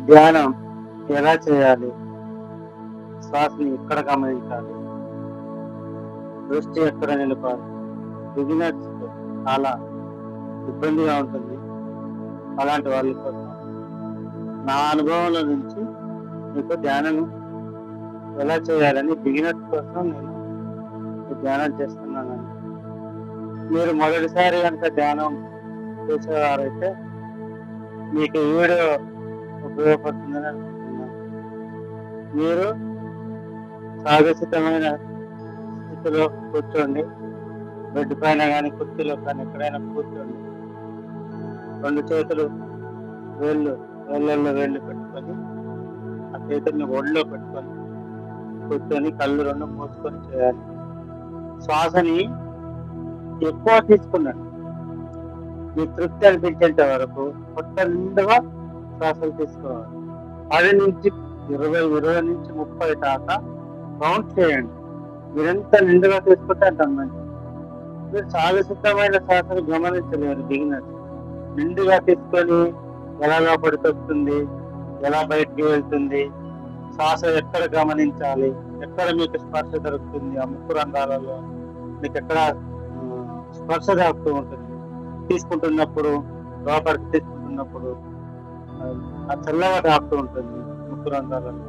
ధ్యానం ఎలా చేయాలి, శ్వాసని ఎక్కడ గమనించాలి, దృష్టి ఎక్కడ నిలపాలి, బిగినర్స్ చాలా ఇబ్బందిగా ఉంటుంది. అలాంటి వాళ్ళ కోసం నా అనుభవంలో నుంచి మీకు ధ్యానం ఎలా చేయాలని బిగినర్స్ కోసం నేను ధ్యానం చేస్తున్నానండి. మీరు మొదటిసారి కనుక ధ్యానం చేసేవారైతే మీకు ఈ వీడియో ఉపయోగపడుతుందని అనుకుంటున్నాను. మీరు సహజసిద్ధమైన స్థితిలో కూర్చోండి. బెడ్ పైన కానీ కుర్చీలో కానీ ఎక్కడైనా కూర్చోండి. రెండు చేతులు వేళ్ళల్లో వేళ్ళు పెట్టుకొని ఆ చేతుల్ని ఒళ్ళో పెట్టుకొని కూర్చొని కళ్ళు రెండు మూసుకొని చేయాలి. శ్వాసని ఎక్కువ తీసుకున్నాడు. మీ తృప్తి అనిపించేంత వరకు కొత్త నిండుగా శ్వాసలు తీసుకోవాలి. 10 నుంచి 20 నుంచి 30 దాకా కౌంట్ చేయండి. మీరెంత నిండుగా తీసుకుంటే అంత మంచిది. మీరు సహజసిద్ధమైన శ్వాసను గమనించలేరు బిగినర్స్. నిండుగా తీసుకొని ఎలా లోపలికి వస్తుంది, ఎలా బయటికి వెళ్తుంది, శ్వాస ఎక్కడ గమనించాలి, ఎక్కడ మీకు స్పర్శ దొరుకుతుంది, ఆ ముక్కు రంధ్రాలలో మీకు ఎక్కడ స్పర్శ తాకుతూ ఉంటుంది. తీసుకుంటున్నప్పుడు లోపలికి తీసుకుంటున్నప్పుడు ఆ చల్లగా తాకుతూ ఉంటుంది ముక్కు రంధ్రాలలో.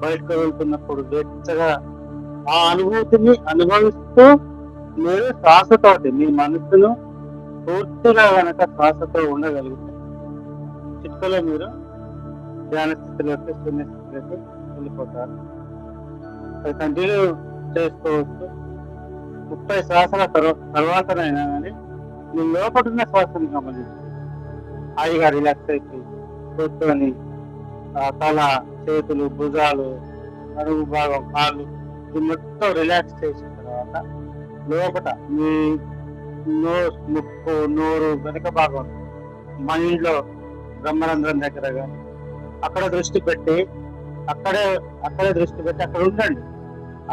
బయటకు వెళ్తున్నప్పుడు వెచ్చగా ఆ అనుభూతిని అనుభవిస్తూ మీరు శ్వాసతోటి మీ మనసును పూర్తిగా కనుక శ్వాసతో ఉండగలిగితే చిక్కలో మీరు ధ్యాన స్థితిలోకి శూన్య స్థితిలోకి వెళ్ళిపోతారు. అది కంటిన్యూ చేసుకోవచ్చు. 30 శ్వాసల తర్వాతనైనా కానీ మీ లోపడున్న శ్వాసను గమనించండి. హాయిగా రిలాక్స్ అయిపోయి కూర్చొని తల, చేతులు, భుజాలు, నడుము భాగం, కాళ్ళు ఇది మొత్తం రిలాక్స్ చేసిన తర్వాత లోపల మీ ముక్కు, నోరు వెనక భాగం మైండ్ లో బ్రహ్మరంధ్రం దగ్గర కానీ అక్కడ దృష్టి పెట్టి అక్కడే దృష్టి పెట్టి అక్కడ ఉండండి.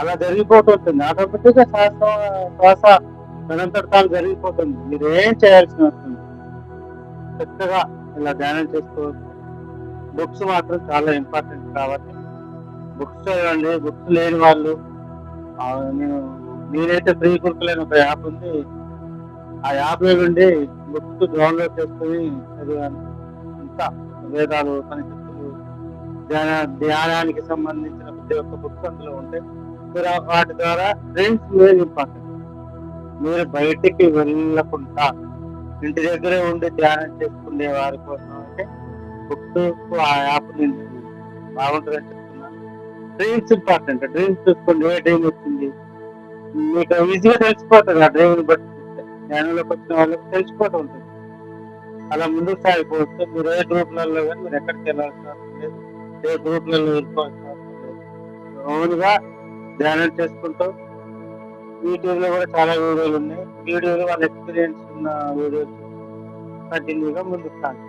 అలా జరిగిపోతుంటుంది. ఆటోమేటిక్గా శ్వాస తనంతట తాను జరిగిపోతుంది. మీరు ఏం చేయాల్సిన వస్తుంది. చక్కగా ఇలా ధ్యానం చేసుకోవచ్చు. బుక్స్ మాత్రం చాలా ఇంపార్టెంట్ కాబట్టి బుక్స్ చదవండి. బుక్స్ లేని వాళ్ళు నేనైతే ఫ్రీ గురుకులైన ఒక యాప్ ఉంది. ఆ యాప్ లో నుండి బుక్స్ డౌన్లోడ్ చేసుకుని చదివాను. ఇంకా వేదాలు, ఉపనిషత్తులు, ధ్యానానికి సంబంధించిన ప్రతి ఒక్క బుక్స్ అందులో ఉంటాయి. మీరు వాటి ద్వారా ఫ్రెండ్స్ మెయిన్ ఇంపార్టెంట్. మీరు బయటికి వెళ్ళకుండా ఇంటి దగ్గరే ఉండి ధ్యానం చేసుకునే వారి కోసం అయితే బుక్స్ ఆ యాప్ నేను బాగుంటుందని చెప్తున్నాను. Dreams important. డ్రీమ్స్ చూసుకోండి. ఏ డ్రీమ్ వచ్చింది మీకు ఈజీగా తెలిసిపోతుంది. ఆ డ్రీమ్ని బట్టి ధ్యానంలోకి వచ్చిన వాళ్ళకి తెలిసిపోతూ ఉంటుంది. అలా ముందుకు సాగిపోవచ్చు. మీరు ఏ గ్రూప్లలో కానీ మీరు ఎక్కడికి వెళ్ళాల్సిన అవసరం లేదు. ఏ గ్రూప్లలో వెళ్ళిపోవాల్సిన అవసరం లేదు. ఓన్గా ధ్యానం చేసుకుంటూ యూట్యూబ్ లో కూడా చాలా వీడియోలు ఉన్నాయి. వీడియోలు వాళ్ళ ఎక్స్పీరియన్స్ ఉన్న వీడియోస్ కంటిన్యూగా ముందుకు సాగుతాయి.